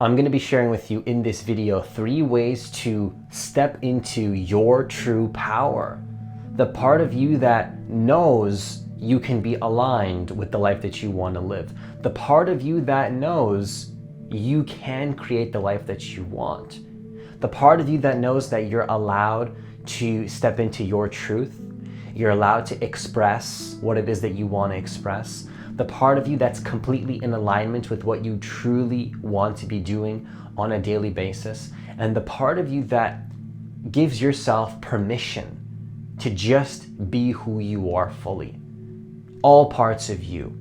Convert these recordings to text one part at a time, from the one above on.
I'm going to be sharing with you in this video 3 ways to step into your true power. The part of you that knows you can be aligned with the life that you want to live. The part of you that knows you can create the life that you want. The part of you that knows that you're allowed to step into your truth. You're allowed to express what it is that you want to express. The part of you that's completely in alignment with what you truly want to be doing on a daily basis. And the part of you that gives yourself permission to just be who you are fully. All parts of you,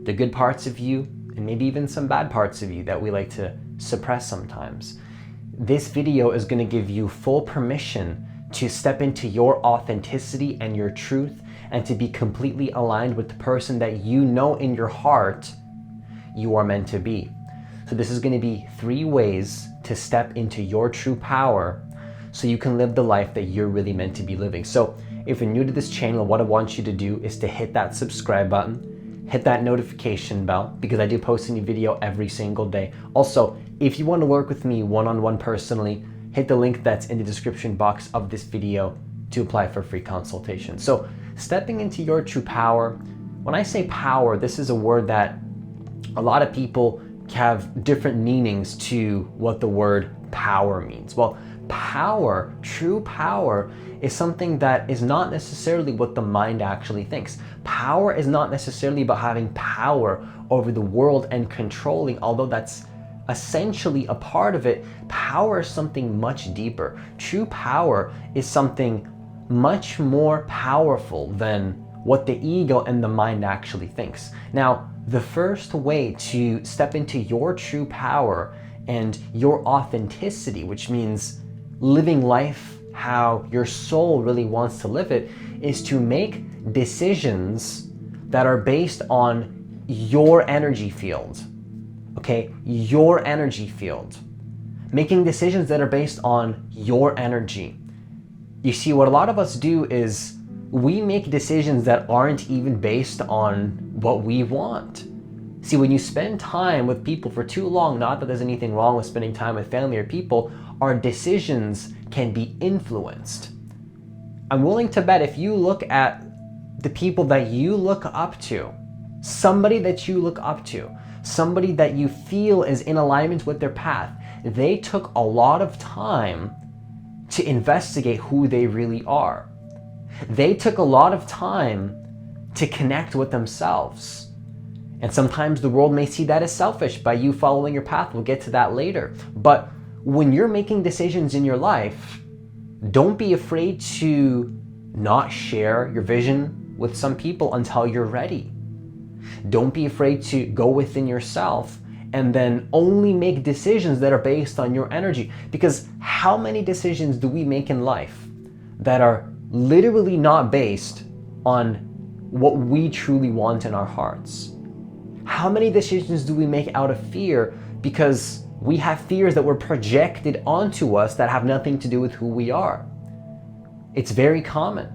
the good parts of you, and maybe even some bad parts of you that we like to suppress sometimes. This video is going to give you full permission to step into your authenticity and your truth, and to be completely aligned with the person that you know in your heart you are meant to be. So this is going to be 3 ways to step into your true power so you can live the life that you're really meant to be living. So if you're new to this channel, what I want you to do is to hit that subscribe button, hit that notification bell, because I do post a new video every single day. Also, if you want to work with me one-on-one personally, hit the link that's in the description box of this video to apply for a free consultation. So stepping into your true power, when I say power, this is a word that a lot of people have different meanings to what the word power means. Well, power, true power, is something that is not necessarily what the mind actually thinks. Power is not necessarily about having power over the world and controlling, although that's essentially a part of it. Power is something much deeper. True power is something much more powerful than what the ego and the mind actually thinks. Now, the first way to step into your true power and your authenticity, which means living life how your soul really wants to live it, is to make decisions that are based on your energy field. Okay, your energy field. Making decisions that are based on your energy. You see, what a lot of us do is we make decisions that aren't even based on what we want. See, when you spend time with people for too long, not that there's anything wrong with spending time with family or people, our decisions can be influenced. I'm willing to bet if you look at the people that you look up to, somebody that you look up to, somebody that you feel is in alignment with their path, they took a lot of time to investigate who they really are. They took a lot of time to connect with themselves. And sometimes the world may see that as selfish by you following your path. We'll get to that later. But when you're making decisions in your life, don't be afraid to not share your vision with some people until you're ready. Don't be afraid to go within yourself and then only make decisions that are based on your energy. Because how many decisions do we make in life that are literally not based on what we truly want in our hearts? How many decisions do we make out of fear because we have fears that were projected onto us that have nothing to do with who we are? It's very common.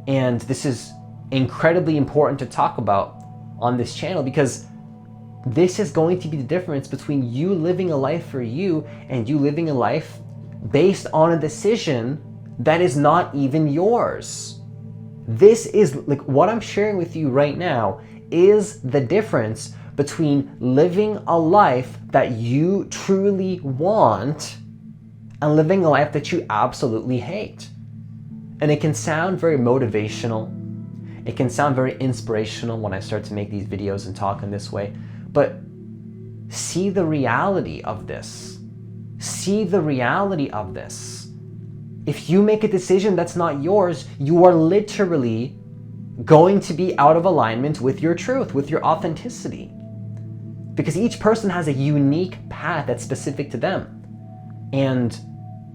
And this is incredibly important to talk about on this channel, because this is going to be the difference between you living a life for you and you living a life based on a decision that is not even yours. This is like what I'm sharing with you right now is the difference between living a life that you truly want and living a life that you absolutely hate. And it can sound very motivational. It can sound very inspirational when I start to make these videos and talk in this way. But see the reality of this. See the reality of this. If you make a decision that's not yours, you are literally going to be out of alignment with your truth, with your authenticity. Because each person has a unique path that's specific to them. And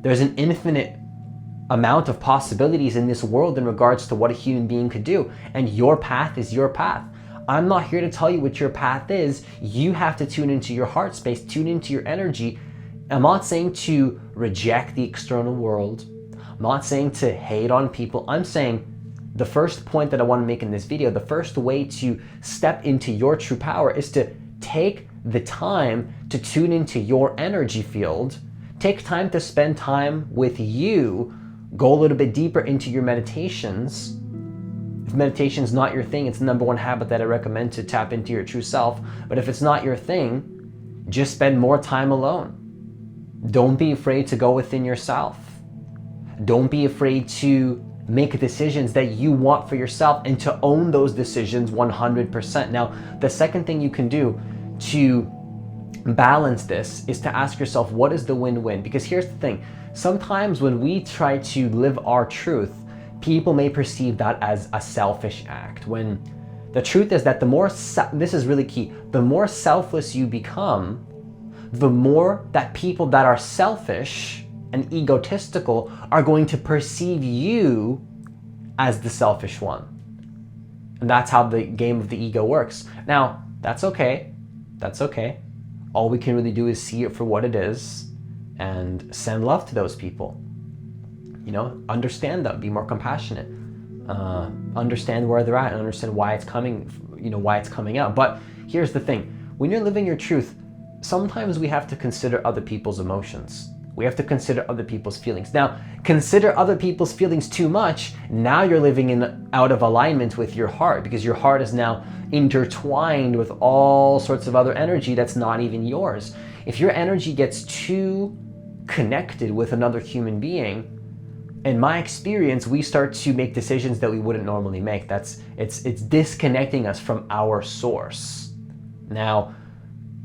there's an infinite amount of possibilities in this world in regards to what a human being could do. And your path is your path. I'm not here to tell you what your path is. You have to tune into your heart space, tune into your energy. I'm not saying to reject the external world. I'm not saying to hate on people. I'm saying the first point that I want to make in this video, the first way to step into your true power is to take the time to tune into your energy field. Take time to spend time with you. Go a little bit deeper into your meditations. If meditation is not your thing, it's the number one habit that I recommend to tap into your true self. But if it's not your thing, just spend more time alone. Don't be afraid to go within yourself. Don't be afraid to make decisions that you want for yourself and to own those decisions 100%. Now, the second thing you can do to balance this is to ask yourself, what is the win-win? Because here's the thing. Sometimes when we try to live our truth, people may perceive that as a selfish act. When the truth is that this is really key, the more selfless you become, the more that people that are selfish and egotistical are going to perceive you as the selfish one. And that's how the game of the ego works. Now, that's okay. That's okay. All we can really do is see it for what it is and send love to those people. You know, understand them, be more compassionate, understand where they're at and understand why it's coming, why it's coming out. But here's the thing, when you're living your truth, sometimes we have to consider other people's emotions. We have to consider other people's feelings. Now, consider other people's feelings too much, now you're living out of alignment with your heart, because your heart is now intertwined with all sorts of other energy that's not even yours. If your energy gets too connected with another human being, in my experience, we start to make decisions that we wouldn't normally make. It's disconnecting us from our source. Now,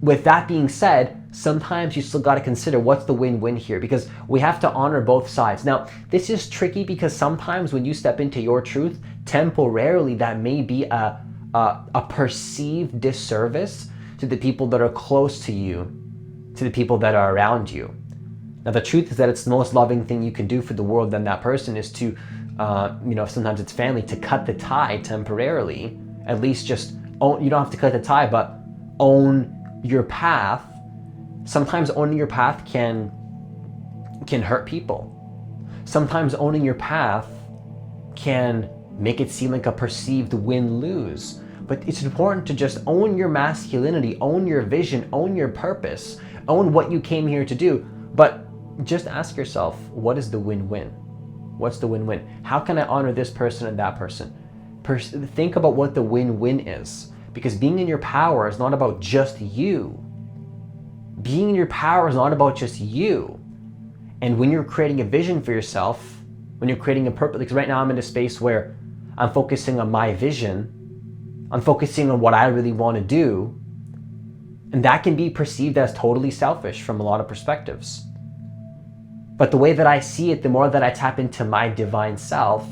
with that being said, sometimes you still got to consider what's the win-win here, because we have to honor both sides. Now, this is tricky because sometimes when you step into your truth, temporarily that may be a perceived disservice to the people that are close to you, to the people that are around you. Now, the truth is that it's the most loving thing you can do for the world than that person is to, sometimes it's family, to cut the tie temporarily. At least just own, you don't have to cut the tie, but own your path. Sometimes owning your path can hurt people. Sometimes owning your path can make it seem like a perceived win-lose. But it's important to just own your masculinity, own your vision, own your purpose, own what you came here to do. But just ask yourself, what is the win-win? What's the win-win? How can I honor this person and that person? Think about what the win-win is. Because being in your power is not about just you. Being in your power is not about just you. And when you're creating a vision for yourself, when you're creating a purpose, like right now I'm in a space where I'm focusing on my vision, I'm focusing on what I really want to do, and that can be perceived as totally selfish from a lot of perspectives. But the way that I see it, the more that I tap into my divine self,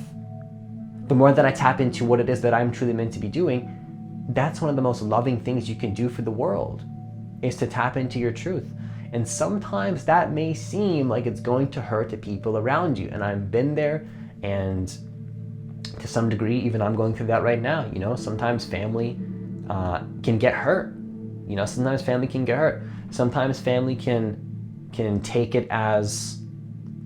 the more that I tap into what it is that I'm truly meant to be doing, that's one of the most loving things you can do for the world, is to tap into your truth. And sometimes that may seem like it's going to hurt the people around you. And I've been there, and to some degree, even I'm going through that right now. Sometimes family can get hurt. Sometimes family can get hurt. Sometimes family can take it as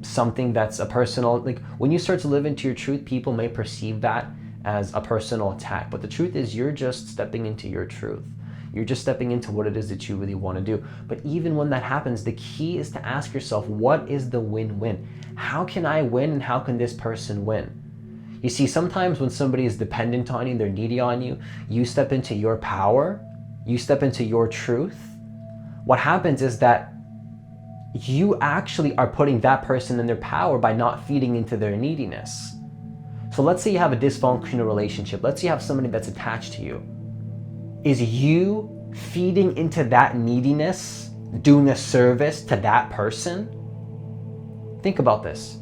something that's a personal, like when you start to live into your truth, people may perceive that as a personal attack. But the truth is, you're just stepping into your truth. You're just stepping into what it is that you really want to do. But even when that happens, the key is to ask yourself, what is the win-win? How can I win and how can this person win? You see, sometimes when somebody is dependent on you, they're needy on you, you step into your power, you step into your truth. What happens is that you actually are putting that person in their power by not feeding into their neediness. So let's say you have a dysfunctional relationship. Let's say you have somebody that's attached to you. Is you feeding into that neediness, doing a service to that person? Think about this.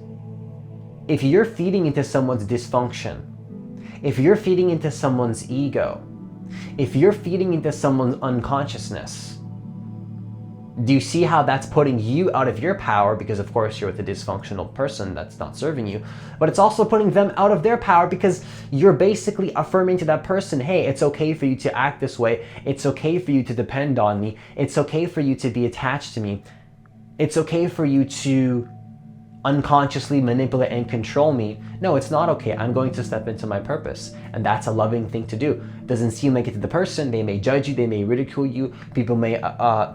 If you're feeding into someone's dysfunction, if you're feeding into someone's ego, if you're feeding into someone's unconsciousness, do you see how that's putting you out of your power? Because of course you're with a dysfunctional person that's not serving you, but it's also putting them out of their power because you're basically affirming to that person, hey, it's okay for you to act this way. It's okay for you to depend on me. It's okay for you to be attached to me. It's okay for you to unconsciously manipulate and control me. No, it's not okay. I'm going to step into my purpose. And that's a loving thing to do. It doesn't seem like it to the person. They may judge you. They may ridicule you. People may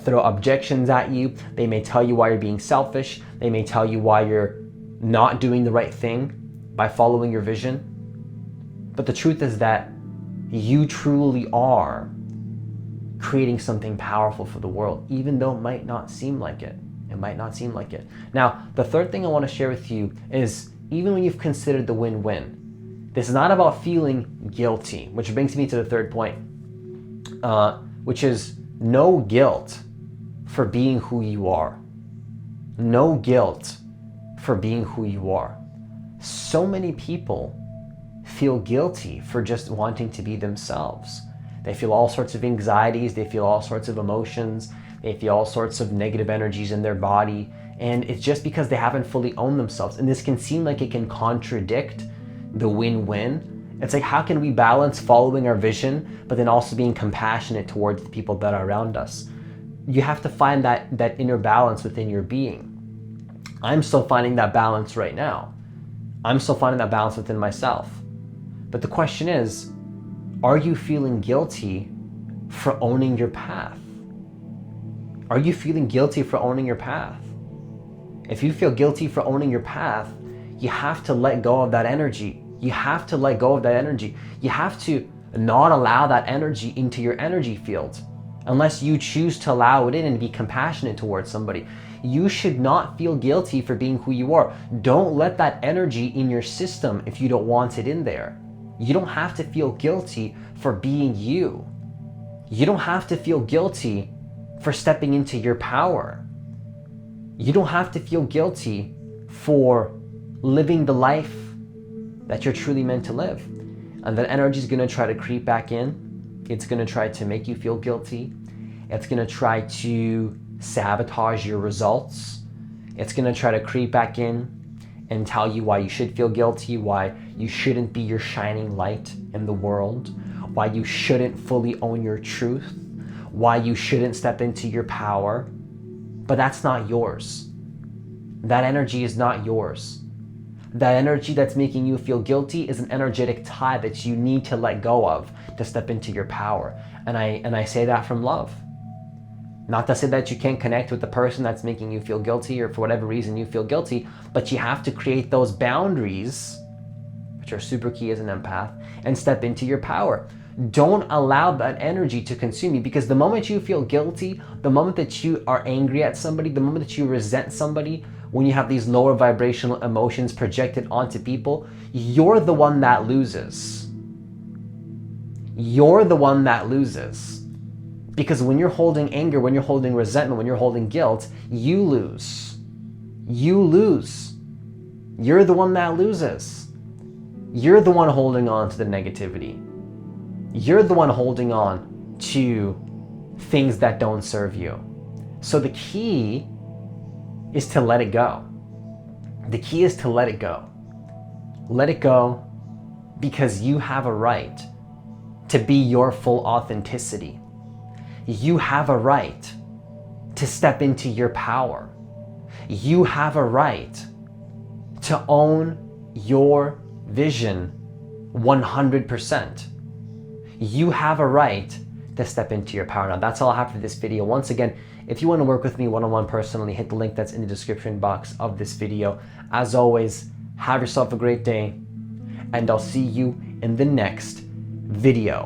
throw objections at you. They may tell you why you're being selfish. They may tell you why you're not doing the right thing by following your vision. But the truth is that you truly are creating something powerful for the world, even though it might not seem like it. It might not seem like it. Now, the third thing I want to share with you is, even when you've considered the win-win, this is not about feeling guilty, which brings me to the third point, which is no guilt for being who you are. No guilt for being who you are. So many people feel guilty for just wanting to be themselves. They feel all sorts of anxieties, they feel all sorts of emotions, they feel all sorts of negative energies in their body, and it's just because they haven't fully owned themselves. And this can seem like it can contradict the win-win. It's like, how can we balance following our vision, but then also being compassionate towards the people that are around us? You have to find that inner balance within your being. I'm still finding that balance right now. I'm still finding that balance within myself. But the question is, are you feeling guilty for owning your path? Are you feeling guilty for owning your path? If you feel guilty for owning your path, you have to let go of that energy. You have to let go of that energy. You have to not allow that energy into your energy field unless you choose to allow it in and be compassionate towards somebody. You should not feel guilty for being who you are. Don't let that energy in your system if you don't want it in there. You don't have to feel guilty for being you. You don't have to feel guilty for stepping into your power. You don't have to feel guilty for living the life that you're truly meant to live. And that energy is going to try to creep back in. It's going to try to make you feel guilty. It's going to try to sabotage your results. It's going to try to creep back in and tell you why you should feel guilty, why you shouldn't be your shining light in the world, why you shouldn't fully own your truth, why you shouldn't step into your power. But that's not yours. That energy is not yours. That energy that's making you feel guilty is an energetic tie that you need to let go of to step into your power. And I say that from love. Not to say that you can't connect with the person that's making you feel guilty or for whatever reason you feel guilty, but you have to create those boundaries, which are super key as an empath, and step into your power. Don't allow that energy to consume you, because the moment you feel guilty, the moment that you are angry at somebody, the moment that you resent somebody, when you have these lower vibrational emotions projected onto people, you're the one that loses. You're the one that loses. Because when you're holding anger, when you're holding resentment, when you're holding guilt, you lose. You lose. You're the one that loses. You're the one holding on to the negativity. You're the one holding on to things that don't serve you. So the key is to let it go. The key is to let it go. Let it go, because you have a right to be your full authenticity. You have a right to step into your power. You have a right to own your vision 100%. You have a right to step into your power. Now, that's all I have for this video. Once again, if you want to work with me one-on-one personally, hit the link that's in the description box of this video. As always, have yourself a great day, and I'll see you in the next video.